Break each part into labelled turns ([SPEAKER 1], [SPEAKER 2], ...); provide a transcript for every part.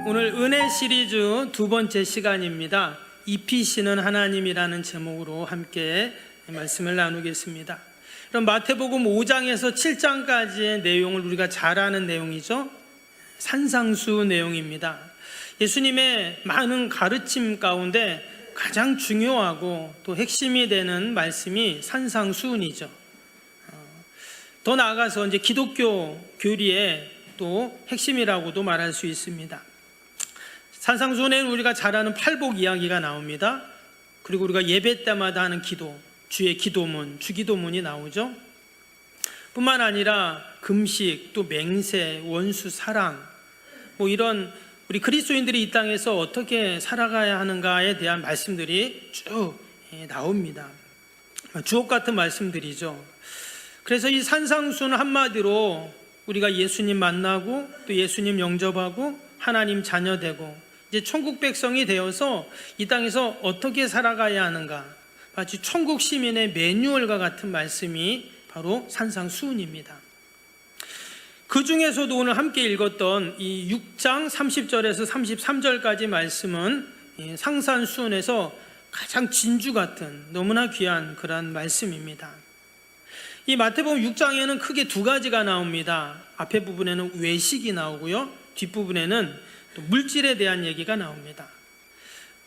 [SPEAKER 1] 오늘 은혜 시리즈 두 번째 시간입니다. 입히시는 하나님이라는 제목으로 함께 말씀을 나누겠습니다. 그럼 마태복음 5장에서 7장까지의 내용을 우리가 잘 아는 내용이죠. 산상수 내용입니다. 예수님의 많은 가르침 가운데 가장 중요하고 또 핵심이 되는 말씀이 산상수훈이죠. 더 나아가서 이제 기독교 교리의 또 핵심이라고도 말할 수 있습니다. 산상수훈에는 우리가 잘 아는 팔복 이야기가 나옵니다. 그리고 우리가 예배 때마다 하는 기도, 주의 기도문, 주기도문이 나오죠. 뿐만 아니라 금식, 또 맹세, 원수 사랑, 이런 우리 그리스도인들이 이 땅에서 어떻게 살아가야 하는가에 대한 말씀들이 쭉 나옵니다. 주옥 같은 말씀들이죠. 그래서 이 산상수훈은 한마디로 우리가 예수님 만나고 또 예수님 영접하고 하나님 자녀 되고 이제 천국 백성이 되어서 이 땅에서 어떻게 살아가야 하는가, 마치 천국 시민의 매뉴얼과 같은 말씀이 바로 산상수훈입니다. 그 중에서도 오늘 함께 읽었던 이 6장 30절에서 33절까지 말씀은 상산수훈에서 가장 진주 같은 너무나 귀한 그런 말씀입니다. 이 마태복음 6장에는 크게 두 가지가 나옵니다. 앞에 부분에는 외식이 나오고요, 뒷부분에는 또 물질에 대한 얘기가 나옵니다.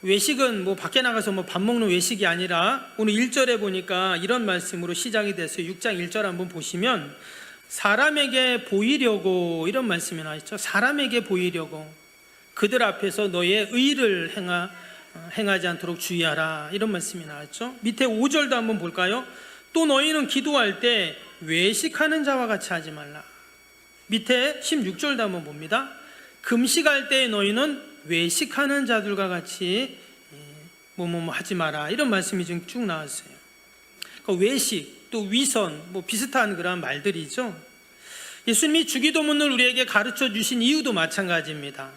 [SPEAKER 1] 외식은 밖에 나가서 밥 먹는 외식이 아니라 오늘 1절에 보니까 이런 말씀으로 시작이 됐어요. 6장 1절 한번 보시면 사람에게 보이려고, 이런 말씀이 나와있죠. 사람에게 보이려고 그들 앞에서 너의 의를 행하지 않도록 주의하라, 이런 말씀이 나왔죠. 밑에 5절도 한번 볼까요? 또 너희는 기도할 때 외식하는 자와 같이 하지 말라. 밑에 16절도 한번 봅니다. 금식할 때 너희는 외식하는 자들과 같이 하지 마라, 이런 말씀이 지금 쭉 나왔어요. 그러니까 외식, 또 위선, 비슷한 그런 말들이죠. 예수님이 주기도문을 우리에게 가르쳐 주신 이유도 마찬가지입니다.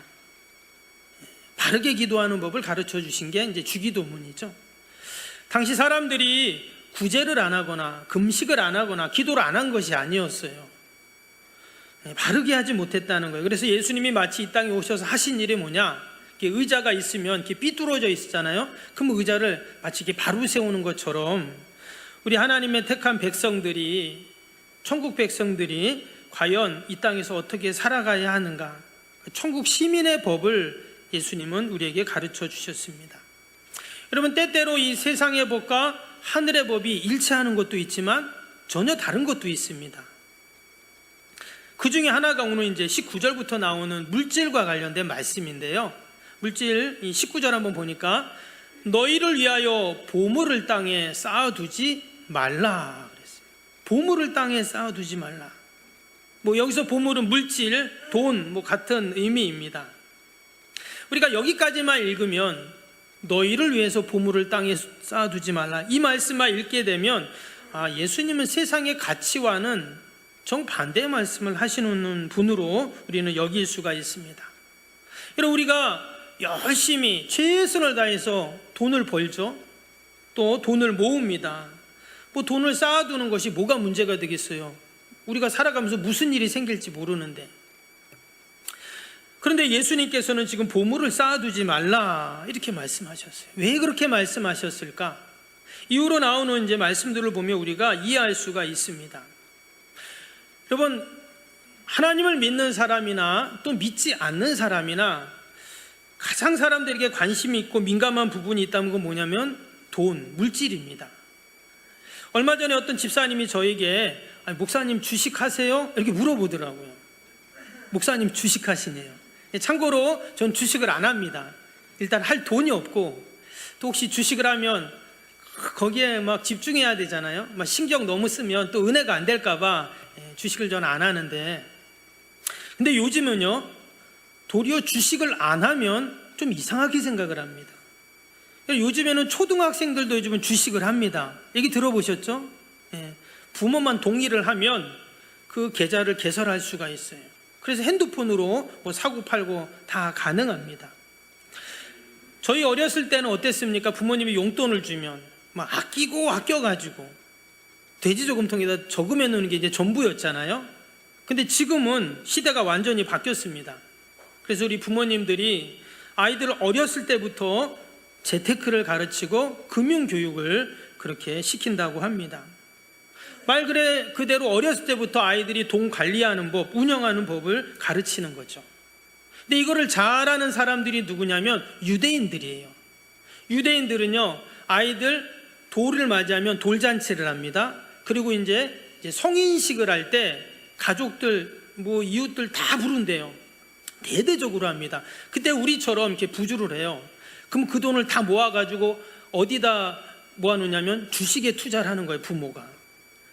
[SPEAKER 1] 바르게 기도하는 법을 가르쳐 주신 게 이제 주기도문이죠. 당시 사람들이 구제를 안 하거나 금식을 안 하거나 기도를 안 한 것이 아니었어요. 바르게 하지 못했다는 거예요. 그래서 예수님이 마치 이 땅에 오셔서 하신 일이 뭐냐, 의자가 있으면 이렇게 삐뚤어져 있었잖아요. 그럼 의자를 마치 이렇게 바로 세우는 것처럼 우리 하나님의 택한 백성들이, 천국 백성들이 과연 이 땅에서 어떻게 살아가야 하는가, 천국 시민의 법을 예수님은 우리에게 가르쳐 주셨습니다. 여러분, 때때로 이 세상의 법과 하늘의 법이 일치하는 것도 있지만 전혀 다른 것도 있습니다. 그 중에 하나가 오늘 이제 19절부터 나오는 물질과 관련된 말씀인데요. 물질 19절 한번 보니까 너희를 위하여 보물을 땅에 쌓아두지 말라 그랬어요. 보물을 땅에 쌓아두지 말라. 여기서 보물은 물질, 돈 같은 의미입니다. 우리가 여기까지만 읽으면 너희를 위해서 보물을 땅에 쌓아두지 말라, 이 말씀만 읽게 되면 예수님은 세상의 가치와는 정반대의 말씀을 하시는 분으로 우리는 여길 수가 있습니다. 여러분, 우리가 열심히 최선을 다해서 돈을 벌죠. 또 돈을 모읍니다. 돈을 쌓아두는 것이 뭐가 문제가 되겠어요? 우리가 살아가면서 무슨 일이 생길지 모르는데. 그런데 예수님께서는 지금 보물을 쌓아두지 말라, 이렇게 말씀하셨어요. 왜 그렇게 말씀하셨을까? 이후로 나오는 이제 말씀들을 보면 우리가 이해할 수가 있습니다. 여러분, 하나님을 믿는 사람이나 또 믿지 않는 사람이나 가장 사람들에게 관심이 있고 민감한 부분이 있다는 건 뭐냐면 돈, 물질입니다. 얼마 전에 어떤 집사님이 저에게 목사님 주식하세요? 이렇게 물어보더라고요. 목사님 주식하시네요. 참고로 전 주식을 안 합니다. 일단 할 돈이 없고, 또 혹시 주식을 하면 거기에 집중해야 되잖아요. 신경 너무 쓰면 또 은혜가 안 될까봐 주식을 저는 안 하는데, 근데 요즘은요, 도리어 주식을 안 하면 좀 이상하게 생각을 합니다. 요즘에는 초등학생들도 요즘은 주식을 합니다. 얘기 들어보셨죠? 부모만 동의를 하면 그 계좌를 개설할 수가 있어요. 그래서 핸드폰으로 사고 팔고 다 가능합니다. 저희 어렸을 때는 어땠습니까? 부모님이 용돈을 주면 아끼고 아껴가지고 돼지 저금통에다 저금해 놓는 게 이제 전부였잖아요. 근데 지금은 시대가 완전히 바뀌었습니다. 그래서 우리 부모님들이 아이들 어렸을 때부터 재테크를 가르치고 금융교육을 그렇게 시킨다고 합니다. 말 그대로 어렸을 때부터 아이들이 돈 관리하는 법, 운영하는 법을 가르치는 거죠. 근데 이거를 잘하는 사람들이 누구냐면 유대인들이에요. 유대인들은요, 아이들 돌을 맞이하면 돌잔치를 합니다. 그리고 이제 성인식을 할 때 가족들, 이웃들 다 부른대요. 대대적으로 합니다. 그때 우리처럼 이렇게 부주를 해요. 그럼 그 돈을 다 모아가지고 어디다 모아놓냐면 주식에 투자를 하는 거예요, 부모가.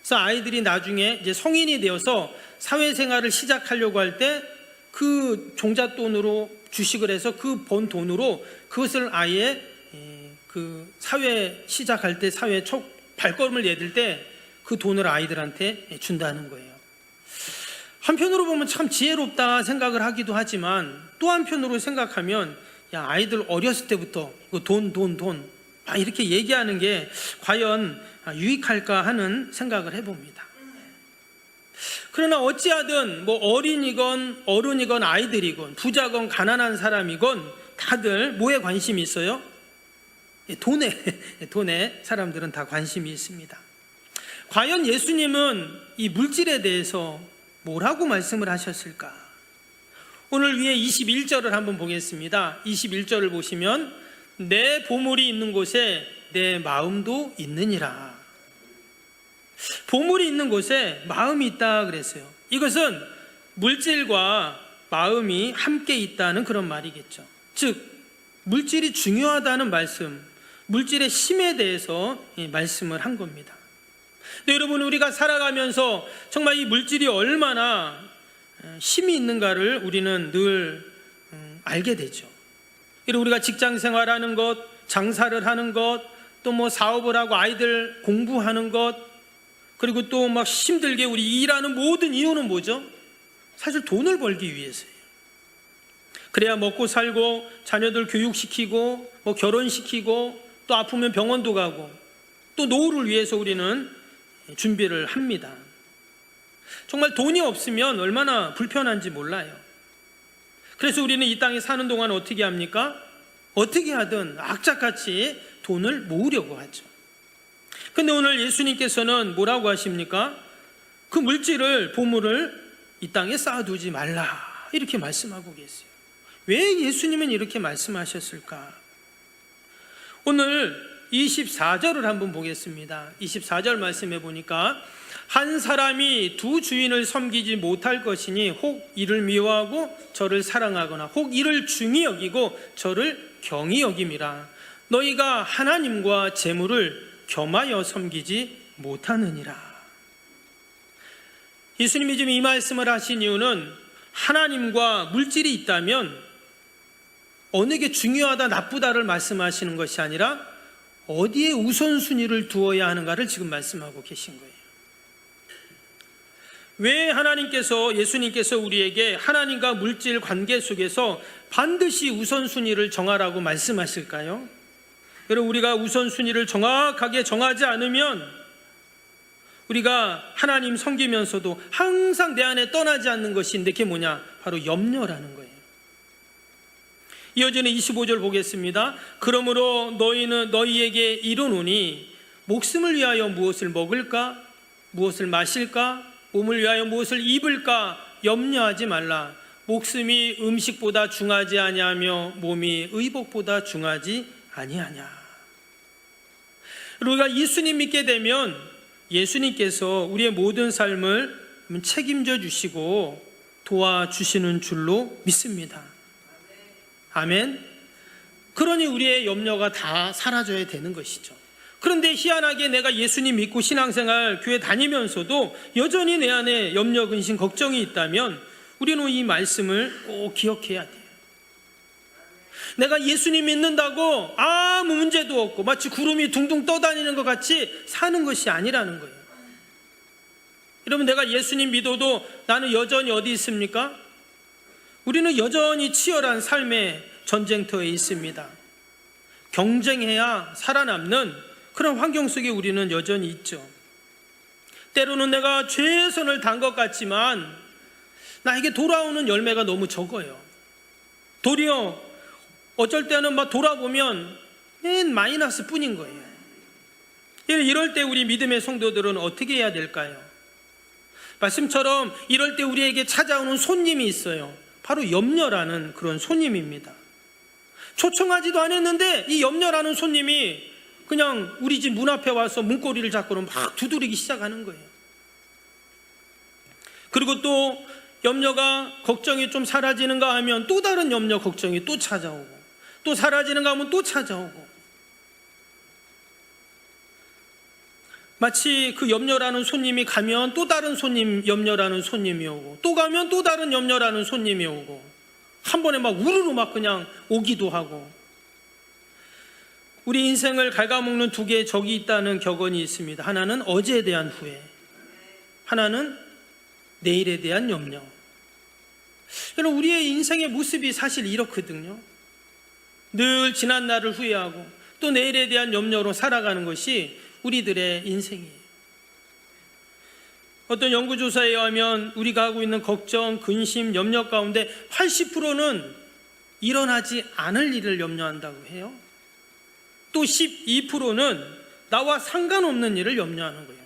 [SPEAKER 1] 그래서 아이들이 나중에 이제 성인이 되어서 사회생활을 시작하려고 할 때 그 종잣돈으로 주식을 해서 그 번 돈으로 그것을 아예 그 사회 시작할 때 사회 첫 발걸음을 내딜 때 그 돈을 아이들한테 준다는 거예요. 한편으로 보면 참 지혜롭다 생각을 하기도 하지만 또 한편으로 생각하면 야, 아이들 어렸을 때부터 이거 돈 이렇게 얘기하는 게 과연 유익할까 하는 생각을 해봅니다. 그러나 어찌하든 어린이건 어른이건 아이들이건 부자건 가난한 사람이건 다들 뭐에 관심이 있어요? 돈에 사람들은 다 관심이 있습니다. 과연 예수님은 이 물질에 대해서 뭐라고 말씀을 하셨을까? 오늘 위에 21절을 한번 보겠습니다. 21절을 보시면 내 보물이 있는 곳에 내 마음도 있느니라. 보물이 있는 곳에 마음이 있다 그랬어요. 이것은 물질과 마음이 함께 있다는 그런 말이겠죠. 즉 물질이 중요하다는 말씀, 물질의 힘에 대해서 말씀을 한 겁니다. 근데 여러분, 우리가 살아가면서 정말 이 물질이 얼마나 힘이 있는가를 우리는 늘 알게 되죠. 우리가 직장 생활하는 것, 장사를 하는 것, 또 사업을 하고 아이들 공부하는 것, 그리고 또 막 힘들게 우리 일하는 모든 이유는 뭐죠? 사실 돈을 벌기 위해서예요. 그래야 먹고 살고 자녀들 교육시키고 결혼시키고 또 아프면 병원도 가고 또 노후를 위해서 우리는 준비를 합니다. 정말 돈이 없으면 얼마나 불편한지 몰라요. 그래서 우리는 이 땅에 사는 동안 어떻게 합니까? 어떻게 하든 악착같이 돈을 모으려고 하죠. 근데 오늘 예수님께서는 뭐라고 하십니까? 그 물질을, 보물을 이 땅에 쌓아두지 말라, 이렇게 말씀하고 계세요. 왜 예수님은 이렇게 말씀하셨을까? 오늘 24절을 한번 보겠습니다. 24절 말씀해 보니까 한 사람이 두 주인을 섬기지 못할 것이니 혹 이를 미워하고 저를 사랑하거나 혹 이를 중히 여기고 저를 경히 여김이라. 너희가 하나님과 재물을 겸하여 섬기지 못하느니라. 예수님이 지금 이 말씀을 하신 이유는 하나님과 물질이 있다면 어느 게 중요하다 나쁘다를 말씀하시는 것이 아니라 어디에 우선순위를 두어야 하는가를 지금 말씀하고 계신 거예요. 왜 예수님께서 우리에게 하나님과 물질 관계 속에서 반드시 우선순위를 정하라고 말씀하실까요? 여러분, 우리가 우선순위를 정확하게 정하지 않으면 우리가 하나님 섬기면서도 항상 내 안에 떠나지 않는 것인데 그게 뭐냐? 바로 염려라는 거예요. 이어지는 25절 보겠습니다. 그러므로 너희는 너희에게 이르노니 목숨을 위하여 무엇을 먹을까? 무엇을 마실까? 몸을 위하여 무엇을 입을까? 염려하지 말라. 목숨이 음식보다 중하지 아니하며 몸이 의복보다 중하지 아니하냐. 우리가 예수님 믿게 되면 예수님께서 우리의 모든 삶을 책임져 주시고 도와주시는 줄로 믿습니다. 아멘. 그러니 우리의 염려가 다 사라져야 되는 것이죠. 그런데 희한하게 내가 예수님 믿고 신앙생활 교회 다니면서도 여전히 내 안에 염려, 근심, 걱정이 있다면 우리는 이 말씀을 꼭 기억해야 돼요. 내가 예수님 믿는다고 아무 문제도 없고 마치 구름이 둥둥 떠다니는 것 같이 사는 것이 아니라는 거예요. 여러분, 내가 예수님 믿어도 나는 여전히 어디 있습니까? 우리는 여전히 치열한 삶의 전쟁터에 있습니다. 경쟁해야 살아남는 그런 환경 속에 우리는 여전히 있죠. 때로는 내가 최선을 다한 것 같지만 나에게 돌아오는 열매가 너무 적어요. 도리어 어쩔 때는 막 돌아보면 맨 마이너스 뿐인 거예요. 이럴 때 우리 믿음의 성도들은 어떻게 해야 될까요? 말씀처럼 이럴 때 우리에게 찾아오는 손님이 있어요. 바로 염려라는 그런 손님입니다. 초청하지도 않았는데 이 염려라는 손님이 그냥 우리 집 문 앞에 와서 문고리를 잡고는 막 두드리기 시작하는 거예요. 그리고 또 염려가, 걱정이 좀 사라지는가 하면 또 다른 염려, 걱정이 또 찾아오고, 또 사라지는가 하면 또 찾아오고, 마치 그 염려라는 손님이 가면 또 다른 손님, 염려라는 손님이 오고, 또 가면 또 다른 염려라는 손님이 오고, 한 번에 막 우르르 막 그냥 오기도 하고. 우리 인생을 갉아먹는 두 개의 적이 있다는 격언이 있습니다. 하나는 어제에 대한 후회, 하나는 내일에 대한 염려. 여러분, 우리의 인생의 모습이 사실 이렇거든요. 늘 지난 날을 후회하고 또 내일에 대한 염려로 살아가는 것이 우리들의 인생이에요. 어떤 연구조사에 의하면 우리가 하고 있는 걱정, 근심, 염려 가운데 80%는 일어나지 않을 일을 염려한다고 해요. 또 12%는 나와 상관없는 일을 염려하는 거예요.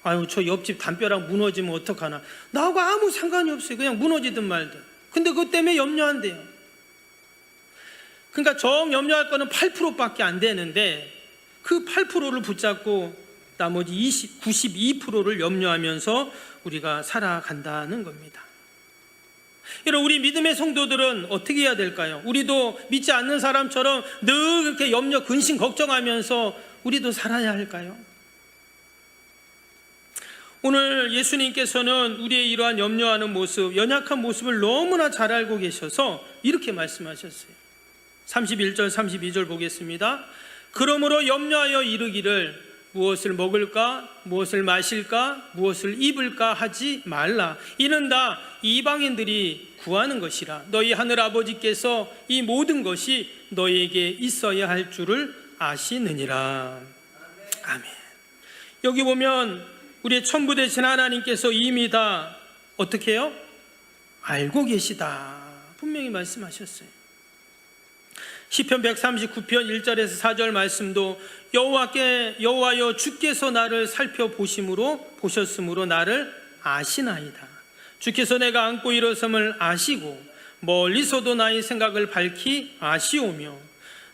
[SPEAKER 1] 아유, 저 옆집 담벼락 무너지면 어떡하나. 나하고 아무 상관이 없어요. 그냥 무너지든 말든. 근데 그것 때문에 염려한대요. 그러니까 정 염려할 거는 8%밖에 안 되는데 그 8%를 붙잡고 나머지 92%를 염려하면서 우리가 살아간다는 겁니다. 여러분, 우리 믿음의 성도들은 어떻게 해야 될까요? 우리도 믿지 않는 사람처럼 늘 그렇게 염려, 근심, 걱정하면서 우리도 살아야 할까요? 오늘 예수님께서는 우리의 이러한 염려하는 모습, 연약한 모습을 너무나 잘 알고 계셔서 이렇게 말씀하셨어요. 31절, 32절 보겠습니다. 그러므로 염려하여 이르기를 무엇을 먹을까, 무엇을 마실까, 무엇을 입을까 하지 말라. 이는 다 이방인들이 구하는 것이라. 너희 하늘 아버지께서 이 모든 것이 너희에게 있어야 할 줄을 아시느니라. 아멘. 여기 보면 우리의 천부 되신 하나님께서 이미 다 어떻게 해요? 알고 계시다. 분명히 말씀하셨어요. 시편 139편 1절에서 4절 말씀도 여호와여 주께서 나를 살펴보심으로 보셨으므로 나를 아시나이다. 주께서 내가 앉고 일어섬을 아시고 멀리서도 나의 생각을 밝히 아시오며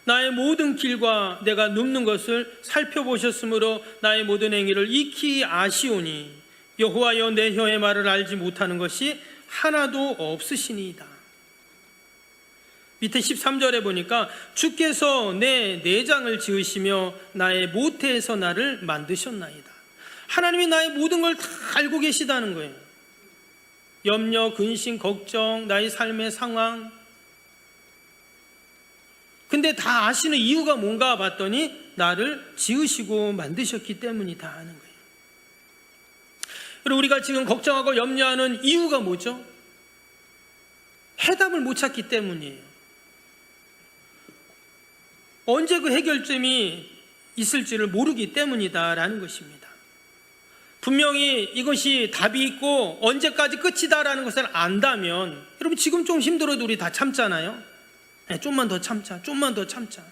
[SPEAKER 1] 나의 모든 길과 내가 눕는 것을 살펴보셨으므로 나의 모든 행위를 익히 아시오니 여호와여 내 혀의 말을 알지 못하는 것이 하나도 없으시니이다. 밑에 13절에 보니까 주께서 내 내장을 지으시며 나의 모태에서 나를 만드셨나이다. 하나님이 나의 모든 걸 다 알고 계시다는 거예요. 염려, 근심, 걱정, 나의 삶의 상황. 근데 다 아시는 이유가 뭔가 봤더니 나를 지으시고 만드셨기 때문이다 하는 거예요. 그리고 우리가 지금 걱정하고 염려하는 이유가 뭐죠? 해답을 못 찾기 때문이에요. 언제 그 해결점이 있을지를 모르기 때문이다라는 것입니다. 분명히 이것이 답이 있고 언제까지 끝이다라는 것을 안다면, 여러분 지금 좀 힘들어도 우리 다 참잖아요. 네, 좀만 더 참자, 좀만 더 참자.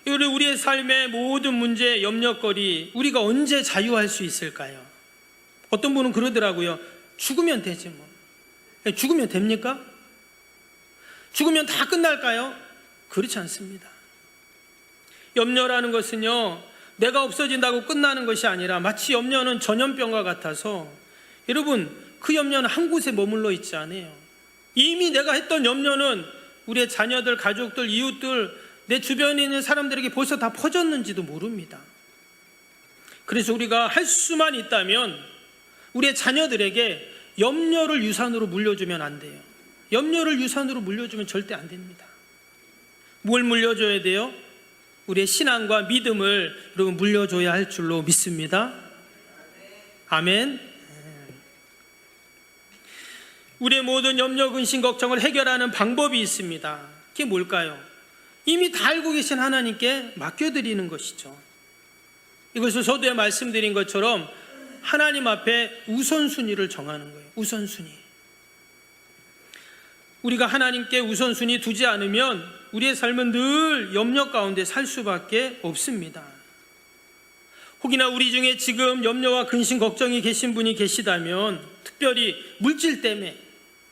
[SPEAKER 1] 우리의 삶의 모든 문제, 염려거리, 우리가 언제 자유할 수 있을까요? 어떤 분은 그러더라고요. 죽으면 되지 뭐. 네, 죽으면 됩니까? 죽으면 다 끝날까요? 그렇지 않습니다. 염려라는 것은요, 내가 없어진다고 끝나는 것이 아니라 마치 염려는 전염병과 같아서, 여러분 그 염려는 한 곳에 머물러 있지 않아요. 이미 내가 했던 염려는 우리의 자녀들, 가족들, 이웃들, 내 주변에 있는 사람들에게 벌써 다 퍼졌는지도 모릅니다. 그래서 우리가 할 수만 있다면 우리의 자녀들에게 염려를 유산으로 물려주면 안 돼요. 염려를 유산으로 물려주면 절대 안 됩니다. 뭘 물려줘야 돼요? 우리의 신앙과 믿음을 여러분 물려줘야 할 줄로 믿습니다. 아멘. 우리의 모든 염려, 근심, 걱정을 해결하는 방법이 있습니다. 그게 뭘까요? 이미 다 알고 계신 하나님께 맡겨드리는 것이죠. 이것을 서두에 말씀드린 것처럼 하나님 앞에 우선순위를 정하는 거예요. 우선순위. 우리가 하나님께 우선순위 두지 않으면 우리의 삶은 늘 염려 가운데 살 수밖에 없습니다. 혹이나 우리 중에 지금 염려와 근심, 걱정이 계신 분이 계시다면, 특별히 물질 때문에,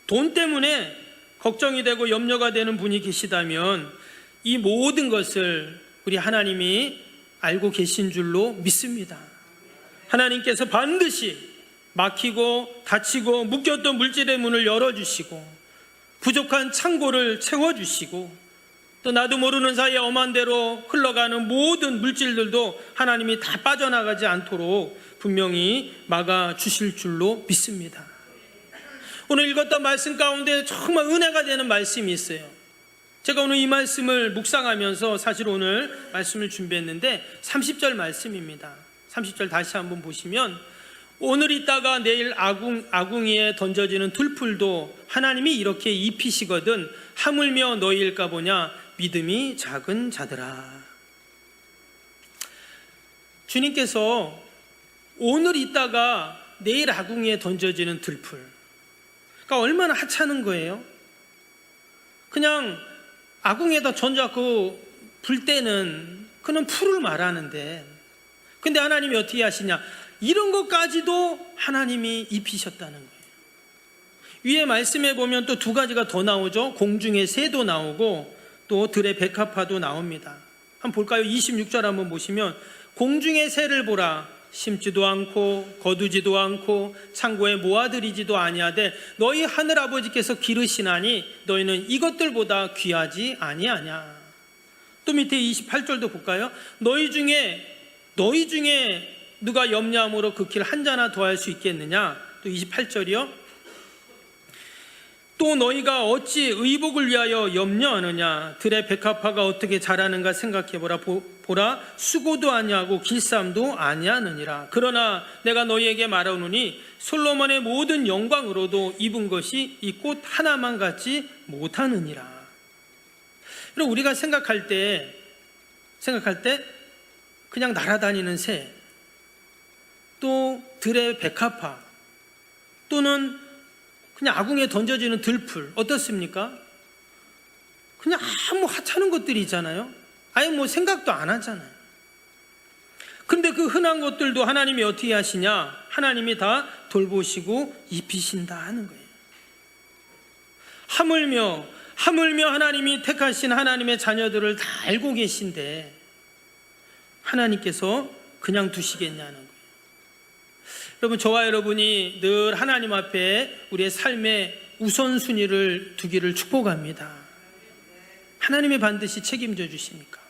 [SPEAKER 1] 돈 때문에 걱정이 되고 염려가 되는 분이 계시다면, 이 모든 것을 우리 하나님이 알고 계신 줄로 믿습니다. 하나님께서 반드시 막히고 닫히고 묶였던 물질의 문을 열어주시고, 부족한 창고를 채워주시고, 또 나도 모르는 사이에 엄한 대로 흘러가는 모든 물질들도 하나님이 다 빠져나가지 않도록 분명히 막아주실 줄로 믿습니다. 오늘 읽었던 말씀 가운데 정말 은혜가 되는 말씀이 있어요. 제가 오늘 이 말씀을 묵상하면서 사실 오늘 말씀을 준비했는데 30절 말씀입니다. 30절 다시 한번 보시면, 오늘 있다가 내일 아궁이에 던져지는 들풀도 하나님이 이렇게 입히시거든 하물며 너희일까 보냐 믿음이 작은 자들아. 주님께서 오늘 있다가 내일 아궁이에 던져지는 들풀, 그러니까 얼마나 하찮은 거예요. 그냥 아궁이에다 던져갖고 불 때는 그는 풀을 말하는데, 근데 하나님이 어떻게 하시냐, 이런 것까지도 하나님이 입히셨다는 거예요. 위에 말씀에 보면 또 두 가지가 더 나오죠. 공중의 새도 나오고 또 들의 백합화도 나옵니다. 한번 볼까요? 26절 한번 보시면, 공중의 새를 보라. 심지도 않고 거두지도 않고 창고에 모아들이지도 아니하되 너희 하늘아버지께서 기르시나니 너희는 이것들보다 귀하지 아니하냐. 또 밑에 28절도 볼까요? 너희 중에 누가 염려함으로 그 길 한 자나 더할 수 있겠느냐. 또 28절이요. 또 너희가 어찌 의복을 위하여 염려하느냐. 들의 백합화가 어떻게 자라는가 생각해보라. 보라, 수고도 아니하고 길쌈도 아니하느니라. 그러나 내가 너희에게 말하노니 솔로몬의 모든 영광으로도 입은 것이 이 꽃 하나만 같지 못하느니라. 그럼 우리가 생각할 때 그냥 날아다니는 새, 또 들의 백합화, 또는 그냥 아궁이에 던져지는 들풀, 어떻습니까? 그냥 아무 하찮은 것들이잖아요. 아예 뭐 생각도 안 하잖아요. 그런데 그 흔한 것들도 하나님이 어떻게 하시냐? 하나님이 다 돌보시고 입히신다 하는 거예요. 하물며 하나님이 택하신 하나님의 자녀들을 다 알고 계신데 하나님께서 그냥 두시겠냐는 거예요. 여러분, 저와 여러분이 늘 하나님 앞에 우리의 삶의 우선순위를 두기를 축복합니다. 하나님이 반드시 책임져 주시니까.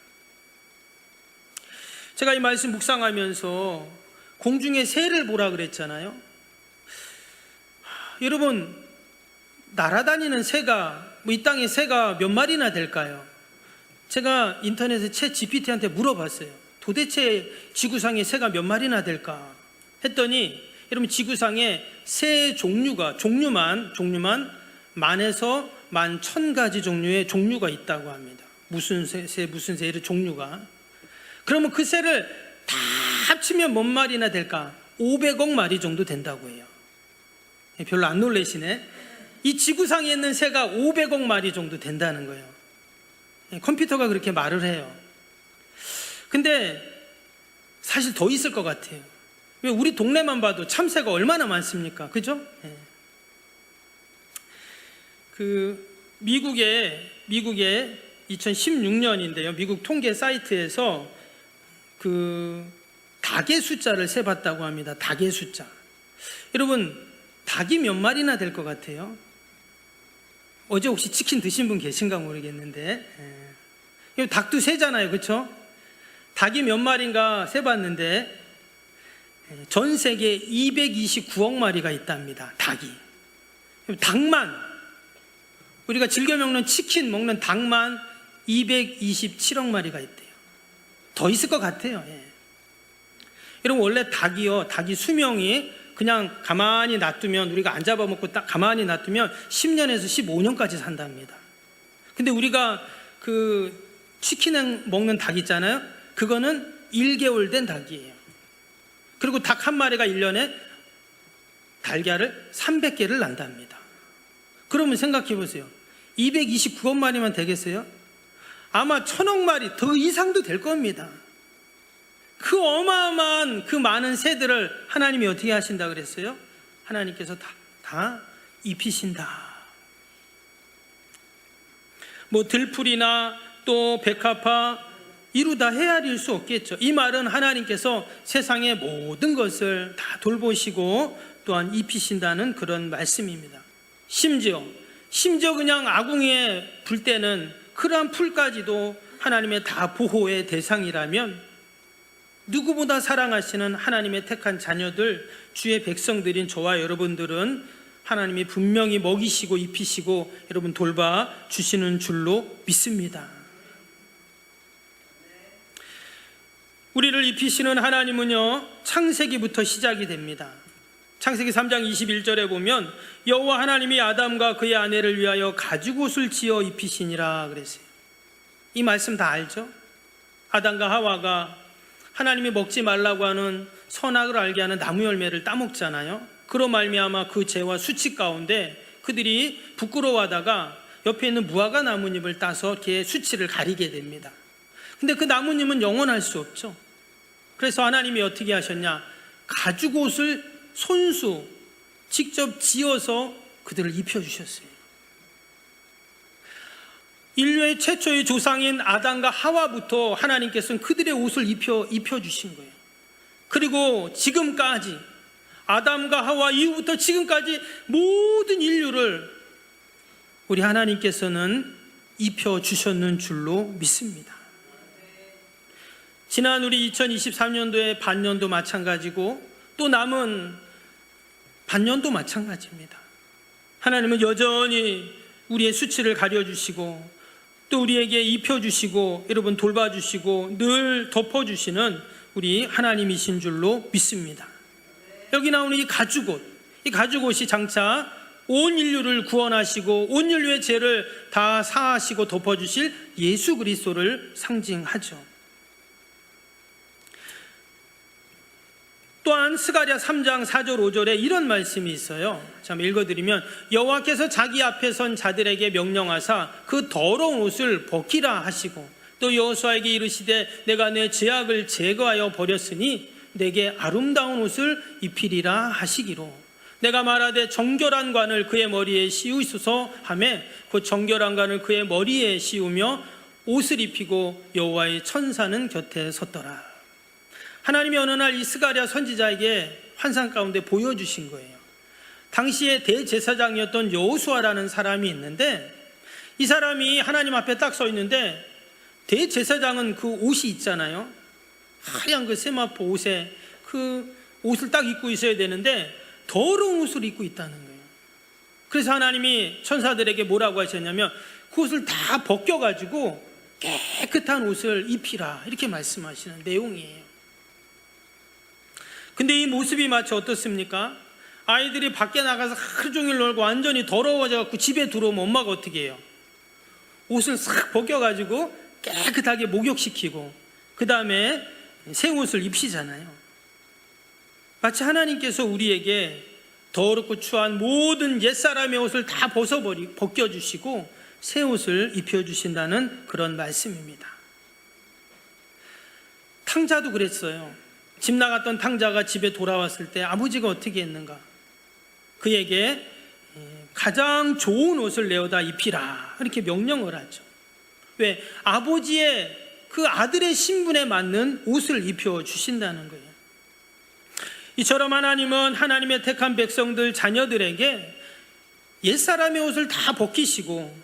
[SPEAKER 1] 제가 이 말씀 묵상하면서 공중의 새를 보라 그랬잖아요. 여러분, 날아다니는 새가, 이 땅의 새가 몇 마리나 될까요? 제가 인터넷에 챗 GPT한테 물어봤어요. 도대체 지구상에 새가 몇 마리나 될까 했더니, 여러분, 지구상에 새 종류만 10,000에서 11,000가지 종류의 종류가 있다고 합니다. 무슨 새의 종류가. 그러면 그 새를 다 합치면 몇 마리나 될까? 500억 마리 정도 된다고 해요. 별로 안 놀라시네. 이 지구상에 있는 새가 500억 마리 정도 된다는 거예요. 컴퓨터가 그렇게 말을 해요. 근데 사실 더 있을 것 같아요. 왜 우리 동네만 봐도 참새가 얼마나 많습니까? 그죠? 미국의 2016년인데요. 미국 통계 사이트에서 닭의 숫자를 세봤다고 합니다. 닭의 숫자. 여러분, 닭이 몇 마리나 될 것 같아요? 어제 혹시 치킨 드신 분 계신가 모르겠는데, 닭도 세잖아요. 그렇죠? 닭이 몇 마리인가 세봤는데 전 세계에 229억 마리가 있답니다. 닭이. 닭만, 우리가 즐겨 먹는 치킨 먹는 닭만 227억 마리가 있대요. 더 있을 것 같아요. 여러분, 원래 닭이 수명이 그냥 가만히 놔두면, 우리가 안 잡아먹고 딱 가만히 놔두면 10년에서 15년까지 산답니다. 근데 우리가 치킨 먹는 닭 있잖아요. 그거는 1개월 된 닭이에요. 그리고 닭 한 마리가 1년에 달걀을 300개를 난답니다. 그러면 생각해 보세요. 229억 마리만 되겠어요? 아마 1000억 마리 더 이상도 될 겁니다. 그 어마어마한 그 많은 새들을 하나님이 어떻게 하신다 그랬어요? 하나님께서 다 입히신다. 뭐 들풀이나 또 백합화 이루다 헤아릴 수 없겠죠. 이 말은 하나님께서 세상의 모든 것을 다 돌보시고 또한 입히신다는 그런 말씀입니다. 심지어 그냥 아궁이에 불 때는 그러한 풀까지도 하나님의 다 보호의 대상이라면 누구보다 사랑하시는 하나님의 택한 자녀들, 주의 백성들인 저와 여러분들은 하나님이 분명히 먹이시고 입히시고 여러분 돌봐 주시는 줄로 믿습니다. 우리를 입히시는 하나님은요, 창세기부터 시작이 됩니다. 창세기 3장 21절에 보면 여호와 하나님이 아담과 그의 아내를 위하여 가죽옷을 지어 입히시니라 그랬어요. 이 말씀 다 알죠? 아담과 하와가 하나님이 먹지 말라고 하는 선악을 알게 하는 나무 열매를 따먹잖아요. 그로 말미암아 그 죄와 수치 가운데 그들이 부끄러워하다가 옆에 있는 무화과 나뭇잎을 따서 이렇게 수치를 가리게 됩니다. 근데 그 나뭇잎은 영원할 수 없죠. 그래서 하나님이 어떻게 하셨냐? 가죽옷을 손수 직접 지어서 그들을 입혀주셨어요. 인류의 최초의 조상인 아담과 하와부터 하나님께서는 그들의 옷을 입혀주신 거예요. 그리고 지금까지 아담과 하와 이후부터 지금까지 모든 인류를 우리 하나님께서는 입혀주셨는 줄로 믿습니다. 지난 우리 2023년도의 반년도 마찬가지고 또 남은 반년도 마찬가지입니다. 하나님은 여전히 우리의 수치를 가려주시고 또 우리에게 입혀주시고 여러분 돌봐주시고 늘 덮어주시는 우리 하나님이신 줄로 믿습니다. 여기 나오는 이 가죽옷이 장차 온 인류를 구원하시고 온 인류의 죄를 다 사하시고 덮어주실 예수 그리스도를 상징하죠. 또한 스가랴 3장 4절 5절에 이런 말씀이 있어요. 참 읽어드리면 여호와께서 자기 앞에 선 자들에게 명령하사 그 더러운 옷을 벗기라 하시고 또 여호수아에게 이르시되 내가 내 죄악을 제거하여 버렸으니 내게 아름다운 옷을 입히리라 하시기로 내가 말하되 정결한 관을 그의 머리에 씌우소서 하매 그 정결한 관을 그의 머리에 씌우며 옷을 입히고 여호와의 천사는 곁에 섰더라. 하나님이 어느 날 이 스가랴 선지자에게 환상 가운데 보여주신 거예요. 당시에 대제사장이었던 여호수아라는 사람이 있는데 이 사람이 하나님 앞에 딱 서 있는데 대제사장은 그 옷이 있잖아요. 하얀 그 세마포 옷에 그 옷을 딱 입고 있어야 되는데 더러운 옷을 입고 있다는 거예요. 그래서 하나님이 천사들에게 뭐라고 하셨냐면 그 옷을 다 벗겨가지고 깨끗한 옷을 입히라 이렇게 말씀하시는 내용이에요. 근데 이 모습이 마치 어떻습니까? 아이들이 밖에 나가서 하루 종일 놀고 완전히 더러워져서 집에 들어오면 엄마가 어떻게 해요? 옷을 싹 벗겨가지고 깨끗하게 목욕시키고 그 다음에 새 옷을 입히잖아요. 마치 하나님께서 우리에게 더럽고 추한 모든 옛사람의 옷을 다 벗겨주시고 새 옷을 입혀주신다는 그런 말씀입니다. 탕자도 그랬어요. 집 나갔던 탕자가 집에 돌아왔을 때 아버지가 어떻게 했는가? 그에게 가장 좋은 옷을 내어다 입히라 이렇게 명령을 하죠. 왜? 아버지의 그 아들의 신분에 맞는 옷을 입혀주신다는 거예요. 이처럼 하나님은 하나님의 택한 백성들 자녀들에게 옛사람의 옷을 다 벗기시고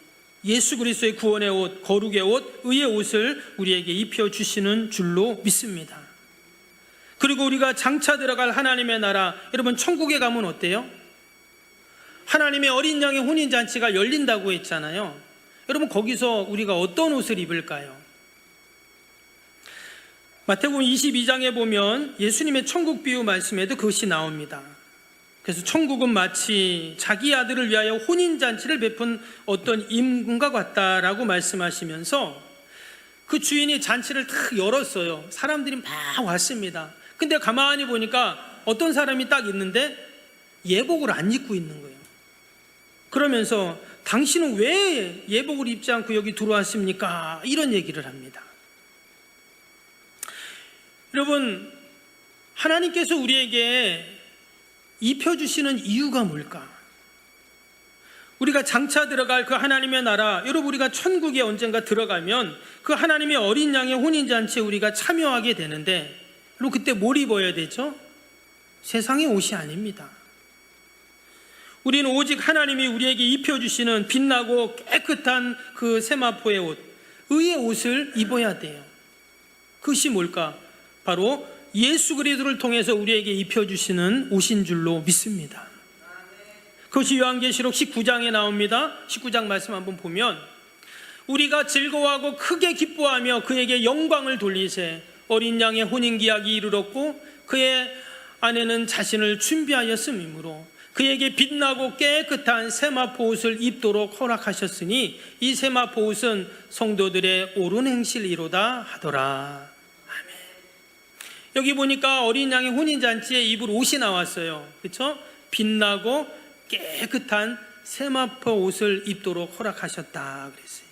[SPEAKER 1] 예수 그리스도의 구원의 옷, 거룩의 옷, 의의 옷을 우리에게 입혀주시는 줄로 믿습니다. 그리고 우리가 장차 들어갈 하나님의 나라, 여러분 천국에 가면 어때요? 하나님의 어린 양의 혼인잔치가 열린다고 했잖아요. 여러분 거기서 우리가 어떤 옷을 입을까요? 마태복음 22장에 보면 예수님의 천국 비유 말씀에도 그것이 나옵니다. 그래서 천국은 마치 자기 아들을 위하여 혼인잔치를 베푼 어떤 임금과 같다라고 말씀하시면서 그 주인이 잔치를 탁 열었어요. 사람들이 막 왔습니다. 근데 가만히 보니까 어떤 사람이 딱 있는데 예복을 안 입고 있는 거예요. 그러면서 당신은 왜 예복을 입지 않고 여기 들어왔습니까? 이런 얘기를 합니다. 여러분, 하나님께서 우리에게 입혀주시는 이유가 뭘까? 우리가 장차 들어갈 그 하나님의 나라, 여러분 우리가 천국에 언젠가 들어가면 그 하나님의 어린 양의 혼인잔치에 우리가 참여하게 되는데, 그리고 그때 뭘 입어야 되죠? 세상의 옷이 아닙니다. 우리는 오직 하나님이 우리에게 입혀주시는 빛나고 깨끗한 그 세마포의 옷, 의의 옷을 입어야 돼요. 그것이 뭘까? 바로 예수 그리스도를 통해서 우리에게 입혀주시는 옷인 줄로 믿습니다. 그것이 요한계시록 19장에 나옵니다. 19장 말씀 한번 보면, 우리가 즐거워하고 크게 기뻐하며 그에게 영광을 돌리세 어린 양의 혼인기약이 이르렀고 그의 아내는 자신을 준비하였음이므로 그에게 빛나고 깨끗한 세마포 옷을 입도록 허락하셨으니 이 세마포 옷은 성도들의 옳은 행실이로다 하더라. 아멘. 여기 보니까 어린 양의 혼인잔치에 입을 옷이 나왔어요. 그렇죠? 빛나고 깨끗한 세마포 옷을 입도록 허락하셨다 그랬어요.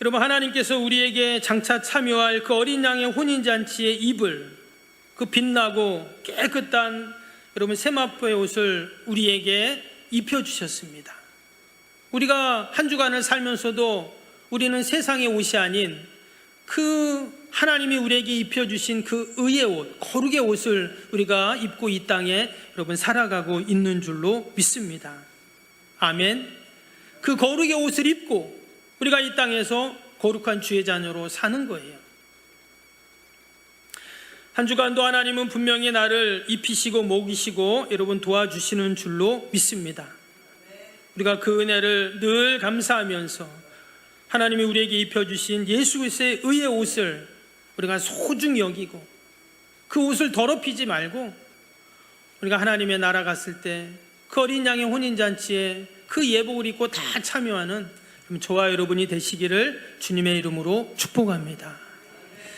[SPEAKER 1] 여러분, 하나님께서 우리에게 장차 참여할 그 어린 양의 혼인잔치에 입을 그 빛나고 깨끗한 여러분 세마포의 옷을 우리에게 입혀주셨습니다. 우리가 한 주간을 살면서도 우리는 세상의 옷이 아닌 그 하나님이 우리에게 입혀주신 그 의의 옷, 거룩의 옷을 우리가 입고 이 땅에 여러분 살아가고 있는 줄로 믿습니다. 아멘. 그 거룩의 옷을 입고 우리가 이 땅에서 거룩한 주의 자녀로 사는 거예요. 한 주간도 하나님은 분명히 나를 입히시고 먹이시고 여러분 도와주시는 줄로 믿습니다. 우리가 그 은혜를 늘 감사하면서 하나님이 우리에게 입혀주신 예수 그리스도의 의의 옷을 우리가 소중히 여기고 그 옷을 더럽히지 말고 우리가 하나님의 나라 갔을 때 그 어린 양의 혼인잔치에 그 예복을 입고 다 참여하는 저와 여러분이 되시기를 주님의 이름으로 축복합니다.